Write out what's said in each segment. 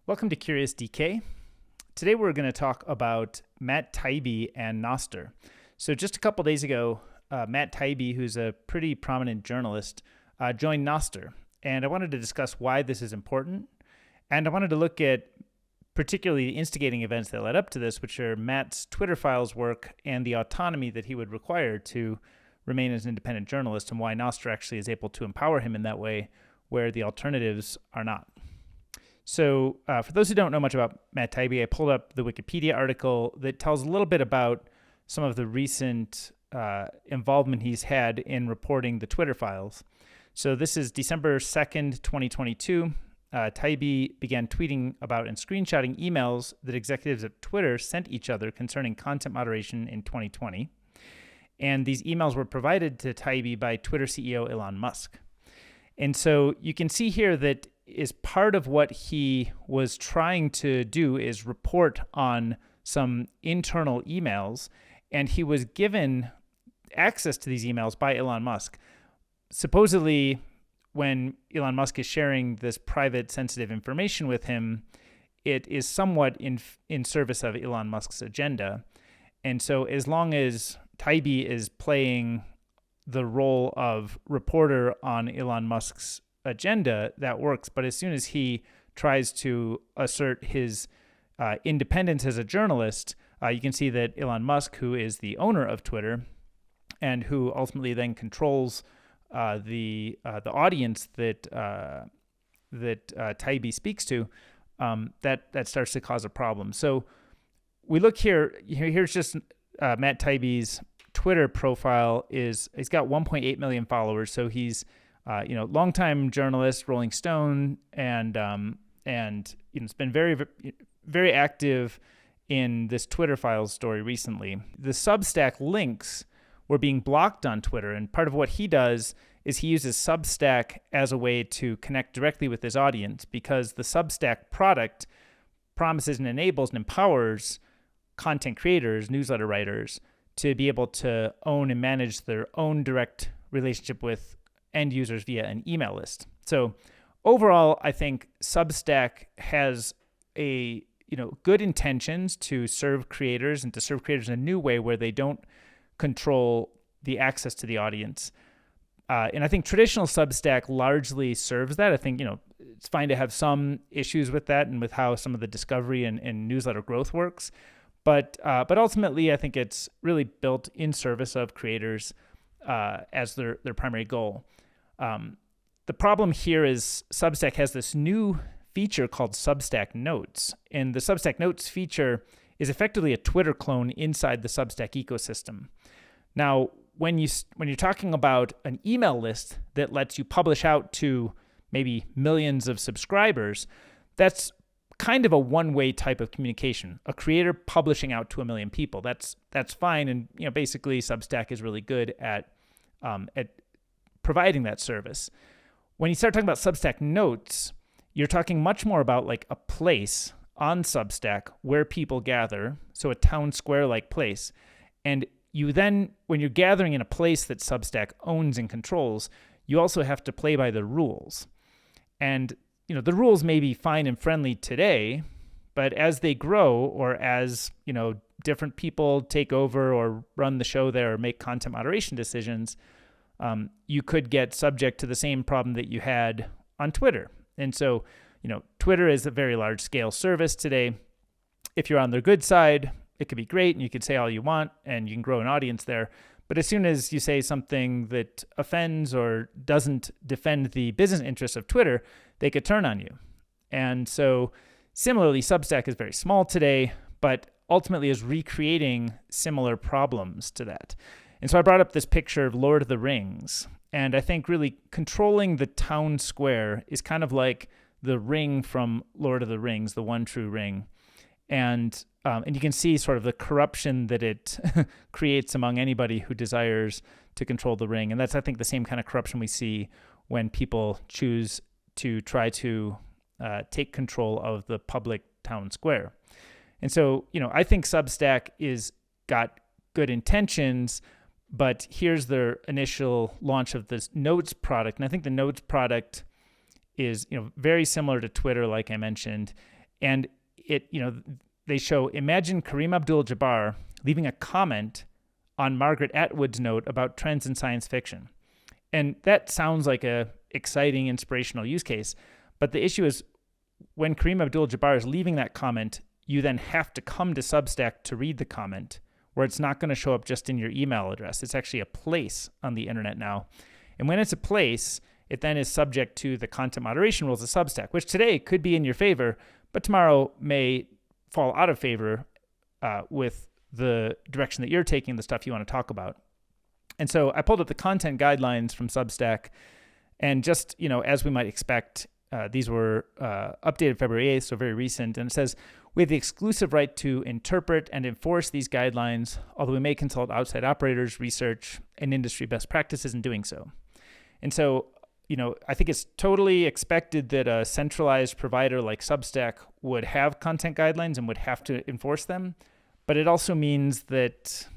Welcome to Curious DK. Today we're going to talk about Matt Taibbi and Nostr. So just a couple days ago, Matt Taibbi, who's a pretty prominent journalist, joined Nostr. And I wanted to discuss why this is important. And I wanted to look at particularly the instigating events that led up to this, which are Matt's Twitter files work and the autonomy that he would require to remain as an independent journalist, and why Nostr actually is able to empower him in that way where the alternatives are not. So for those who don't know much about Matt Taibbi, I pulled up the Wikipedia article that tells a little bit about some of the recent involvement he's had in reporting the Twitter files. So this is December 2nd, 2022. Taibbi began tweeting about and screenshotting emails that executives at Twitter sent each other concerning content moderation in 2020. And these emails were provided to Taibbi by Twitter CEO Elon Musk. And so you can see here that is part of what he was trying to do is report on some internal emails, and he was given access to these emails by Elon Musk. Supposedly, when Elon Musk is sharing this private, sensitive information with him, it is somewhat in service of Elon Musk's agenda. And so as long as Taibbi is playing the role of reporter on Elon Musk's agenda, that works. But as soon as he tries to assert his independence as a journalist, you can see that Elon Musk, who is the owner of Twitter and who ultimately then controls the audience that Taibbi speaks to, that starts to cause a problem. So we look here. Here's just Matt Taibbi's Twitter profile. He's got 1.8 million followers. So he's longtime journalist, Rolling Stone, and it's been very, very active in this Twitter files story recently. The Substack links were being blocked on Twitter, and part of what he does is he uses Substack as a way to connect directly with his audience, because the Substack product promises and enables and empowers content creators, newsletter writers, to be able to own and manage their own direct relationship with end users via an email list. So overall, I think Substack has good intentions to serve creators and to serve creators in a new way where they don't control the access to the audience. And I think traditional Substack largely serves that. I think, it's fine to have some issues with that and with how some of the discovery and newsletter growth works. But ultimately, I think it's really built in service of creators as their primary goal. The problem here is Substack has this new feature called Substack Notes. And the Substack Notes feature is effectively a Twitter clone inside the Substack ecosystem. Now, when you're talking about an email list that lets you publish out to maybe millions of subscribers, that's kind of a one-way type of communication. A creator publishing out to a million people. That's fine, and basically Substack is really good at providing that service. When you start talking about Substack Notes, you're talking much more about like a place on Substack where people gather, so a town square-like place. And you then, when you're gathering in a place that Substack owns and controls, you also have to play by the rules. And the rules may be fine and friendly today, but as they grow, or as different people take over or run the show there or make content moderation decisions, you could get subject to the same problem that you had on Twitter. And so, Twitter is a very large-scale service today. If you're on their good side, it could be great, and you could say all you want, and you can grow an audience there. But as soon as you say something that offends or doesn't defend the business interests of Twitter, they could turn on you. And so similarly, Substack is very small today, but ultimately is recreating similar problems to that. And so I brought up this picture of Lord of the Rings. And I think really controlling the town square is kind of like the ring from Lord of the Rings, the one true ring. And you can see sort of the corruption that it creates among anybody who desires to control the ring. And that's, I think, the same kind of corruption we see when people choose to try to take control of the public town square. And so, I think Substack is got good intentions, but here's their initial launch of this Notes product. And I think the Notes product is, very similar to Twitter, like I mentioned. And they show, imagine Kareem Abdul-Jabbar leaving a comment on Margaret Atwood's note about trends in science fiction. And that sounds like a exciting, inspirational use case. But the issue is, when Kareem Abdul-Jabbar is leaving that comment, you then have to come to Substack to read the comment, where it's not going to show up just in your email address. It's actually a place on the internet now. And when it's a place, it then is subject to the content moderation rules of Substack, which today could be in your favor, but tomorrow may fall out of favor with the direction that you're taking, the stuff you want to talk about. And so I pulled up the content guidelines from Substack, and just, as we might expect, these were updated February 8th, so very recent. And it says, we have the exclusive right to interpret and enforce these guidelines, although we may consult outside operators, research, and industry best practices in doing so. And so, I think it's totally expected that a centralized provider like Substack would have content guidelines and would have to enforce them. But it also means that,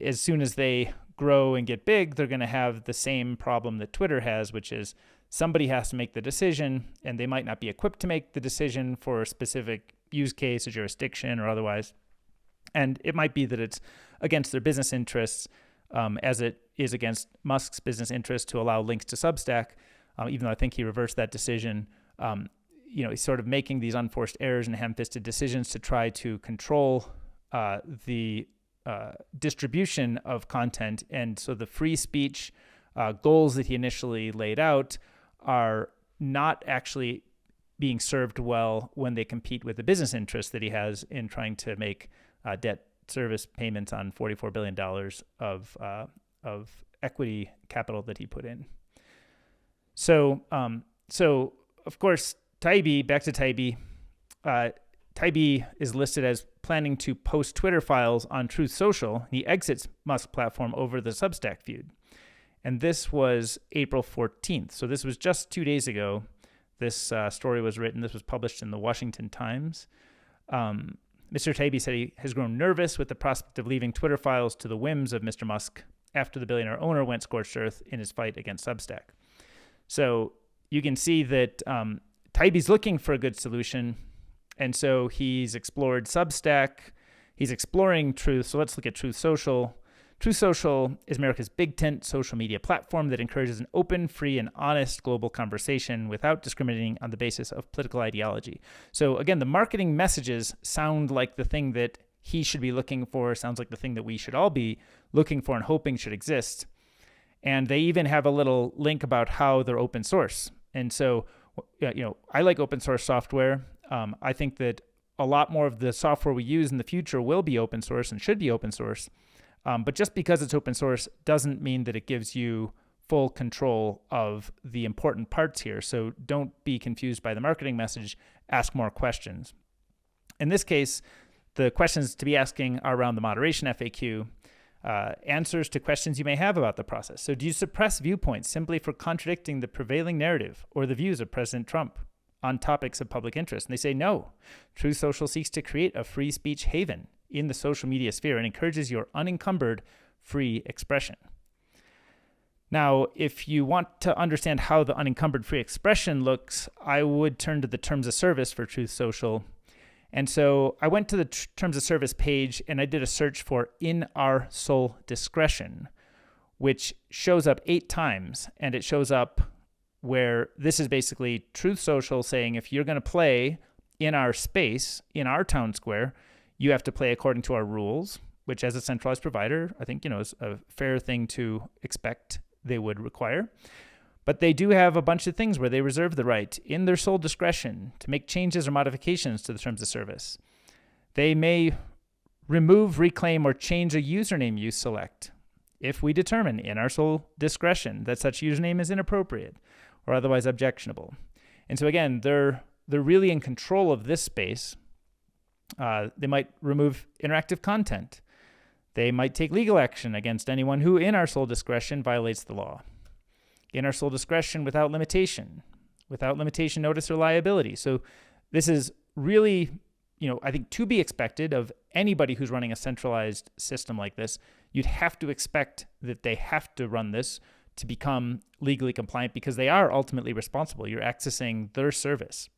as soon as they grow and get big, they're going to have the same problem that Twitter has, which is somebody has to make the decision, and they might not be equipped to make the decision for a specific use case or jurisdiction or otherwise. And it might be that it's against their business interests, as it is against Musk's business interests to allow links to Substack, even though I think he reversed that decision. He's sort of making these unforced errors and ham-fisted decisions to try to control the distribution of content. And so the free speech goals that he initially laid out are not actually being served well when they compete with the business interests that he has in trying to make debt service payments on $44 billion of equity capital that he put in. So of course, Taibbi, back to Taibbi, Taibbi is listed as planning to post Twitter files on Truth Social. He exits Musk platform over the Substack feud. And this was April 14th. So this was just 2 days ago. This story was written. This was published in the Washington Times. Mr. Taibbi said he has grown nervous with the prospect of leaving Twitter files to the whims of Mr. Musk after the billionaire owner went scorched earth in his fight against Substack. So you can see that Taibbi's looking for a good solution. And so he's explored Substack. He's exploring Truth. So let's look at Truth Social. Truth Social is America's big tent social media platform that encourages an open, free, and honest global conversation without discriminating on the basis of political ideology. So again, the marketing messages sound like the thing that he should be looking for, sounds like the thing that we should all be looking for and hoping should exist. And they even have a little link about how they're open source. And so, I like open source software. I think that a lot more of the software we use in the future will be open source and should be open source. But just because it's open source doesn't mean that it gives you full control of the important parts here. So don't be confused by the marketing message. Ask more questions. In this case, the questions to be asking are around the moderation FAQ, answers to questions you may have about the process. So do you suppress viewpoints simply for contradicting the prevailing narrative or the views of President Trump on topics of public interest? And they say no. Truth Social seeks to create a free speech haven in the social media sphere and encourages your unencumbered free expression. Now, if you want to understand how the unencumbered free expression looks, I would turn to the terms of service for Truth Social. And so I went to the terms of service page and I did a search for "in our sole discretion," which shows up 8 times. And it shows up where this is basically Truth Social saying, if you're going to play in our space, in our town square, you have to play according to our rules, which as a centralized provider, I think, is a fair thing to expect they would require. But they do have a bunch of things where they reserve the right in their sole discretion to make changes or modifications to the terms of service. They may remove, reclaim, or change a username you select if we determine in our sole discretion that such username is inappropriate or otherwise objectionable. And so again, they're really in control of this space. They might remove interactive content. They might take legal action against anyone who, in our sole discretion, violates the law. In our sole discretion, without limitation notice, or liability. So this is really, I think to be expected of anybody who's running a centralized system like this. You'd have to expect that they have to run this to become legally compliant because they are ultimately responsible. You're accessing their service.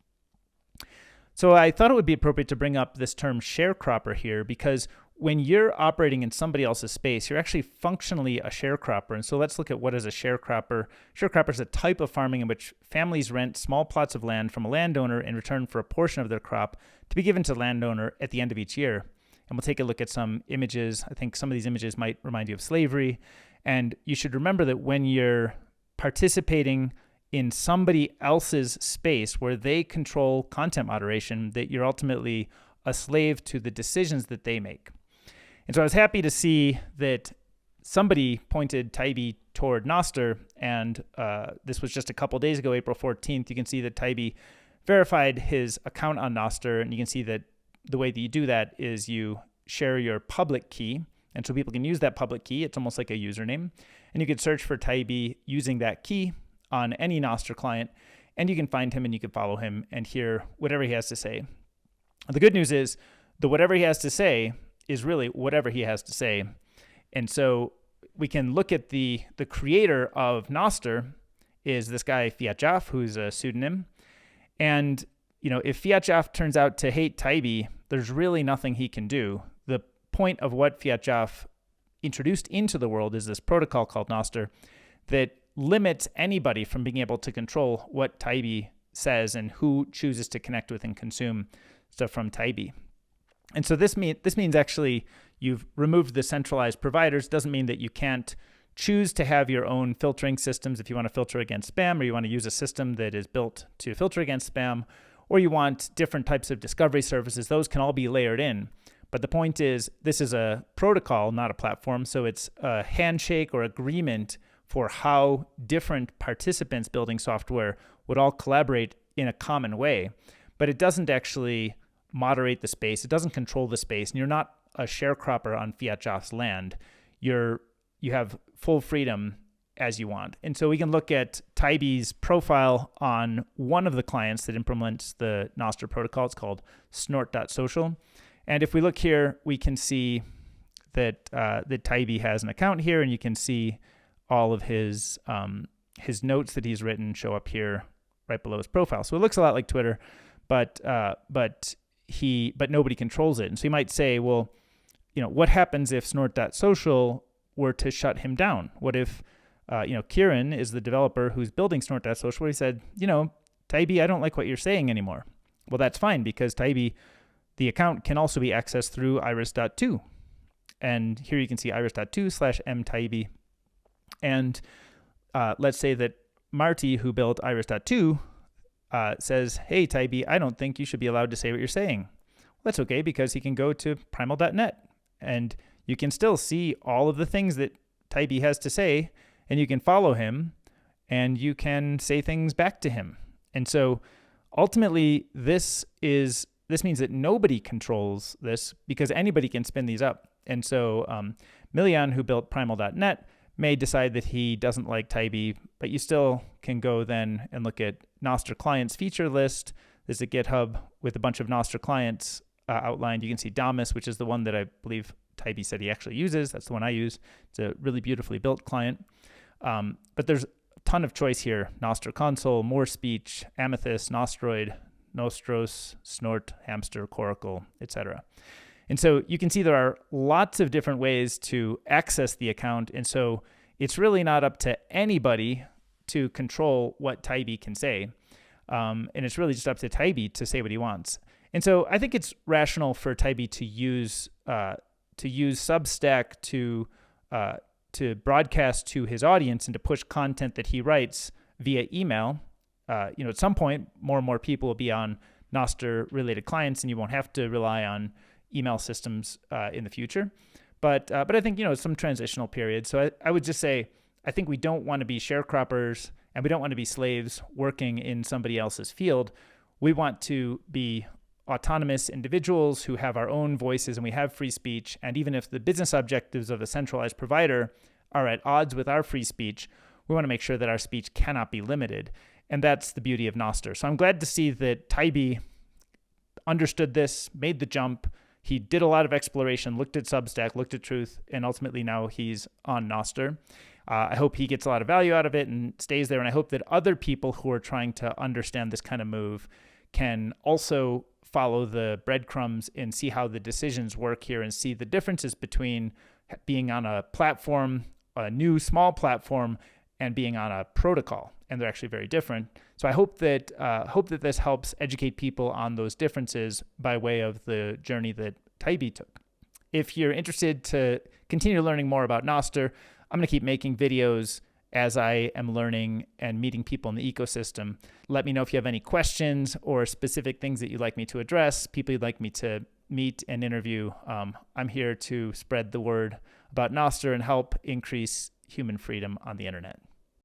So I thought it would be appropriate to bring up this term sharecropper here, because when you're operating in somebody else's space, you're actually functionally a sharecropper. And so let's look at what is a sharecropper. Sharecropper is a type of farming in which families rent small plots of land from a landowner in return for a portion of their crop to be given to the landowner at the end of each year. And we'll take a look at some images. I think some of these images might remind you of slavery. And you should remember that when you're participating in somebody else's space where they control content moderation, that you're ultimately a slave to the decisions that they make. And so I was happy to see that somebody pointed Taibbi toward Nostr, and this was just a couple days ago, April 14th. You can see that Taibbi verified his account on Nostr, and you can see that the way that you do that is you share your public key, and so people can use that public key. It's almost like a username, and you can search for Taibbi using that key on any Nostr client, and you can find him and you can follow him and hear whatever he has to say. The good news is the whatever he has to say is really whatever he has to say. And so we can look at the creator of Nostr is this guy Fiatjaf, who's a pseudonym. And if Fiatjaf turns out to hate Taibbi, there's really nothing he can do. The point of what Fiatjaf introduced into the world is this protocol called Nostr that limits anybody from being able to control what Taibbi says and who chooses to connect with and consume stuff from Taibbi. And so this means actually you've removed the centralized providers. It doesn't mean that you can't choose to have your own filtering systems if you want to filter against spam, or you want to use a system that is built to filter against spam, or you want different types of discovery services. Those can all be layered in. But the point is, this is a protocol, not a platform. So it's a handshake or agreement for how different participants building software would all collaborate in a common way. But it doesn't actually moderate the space. It doesn't control the space. And you're not a sharecropper on Fiatjaf's land. You have full freedom as you want. And so we can look at Taibbi's profile on one of the clients that implements the Nostr protocol. It's called snort.social. And if we look here, we can see that Taibbi has an account here, and you can see all of his notes that he's written show up here right below his profile. So it looks a lot like Twitter, but nobody controls it. And so you might say, well, what happens if snort.social were to shut him down? What if Kieran is the developer who's building snort.social, where he said, Taibbi, I don't like what you're saying anymore. Well, that's fine, because Taibbi, the account can also be accessed through iris.to. And here you can see iris.to/mtaibbi. And let's say that Marty, who built iris.to, says, hey, Taibbi, I don't think you should be allowed to say what you're saying. Well, that's okay, because he can go to primal.net, and you can still see all of the things that Taibbi has to say, and you can follow him, and you can say things back to him. And so ultimately, this means that nobody controls this, because anybody can spin these up. And so Miljan, who built primal.net, may decide that he doesn't like Taibbi, but you still can go then and look at Nostr clients feature list. There's a GitHub with a bunch of Nostr clients outlined. You can see Damus, which is the one that I believe Taibbi said he actually uses. That's the one I use. It's a really beautifully built client. But there's a ton of choice here. Nostr console, more speech, Amethyst, Nostroid, Nostros, Snort, Hamster, Coracle, etc. And so you can see there are lots of different ways to access the account. And so it's really not up to anybody to control what Taibbi can say. And it's really just up to Taibbi to say what he wants. And so I think it's rational for Taibbi to use Substack to broadcast to his audience and to push content that he writes via email. At some point, more and more people will be on Nostr-related clients, and you won't have to rely on email systems in the future. But I think, it's some transitional period. So I would just say, I think we don't want to be sharecroppers, and we don't want to be slaves working in somebody else's field. We want to be autonomous individuals who have our own voices, and we have free speech. And even if the business objectives of a centralized provider are at odds with our free speech, we want to make sure that our speech cannot be limited. And that's the beauty of Nostr. So I'm glad to see that Taibbi understood this, made the jump. He did a lot of exploration, looked at Substack, looked at Truth, and ultimately now he's on Nostr. I hope he gets a lot of value out of it and stays there. And I hope that other people who are trying to understand this kind of move can also follow the breadcrumbs and see how the decisions work here and see the differences between being on a platform, a new small platform, and being on a protocol. And they're actually very different. So I hope that this helps educate people on those differences by way of the journey that Taibbi took. If you're interested to continue learning more about Nostr, I'm going to keep making videos as I am learning and meeting people in the ecosystem. Let me know if you have any questions or specific things that you'd like me to address, people you'd like me to meet and interview. I'm here to spread the word about Nostr and help increase human freedom on the internet.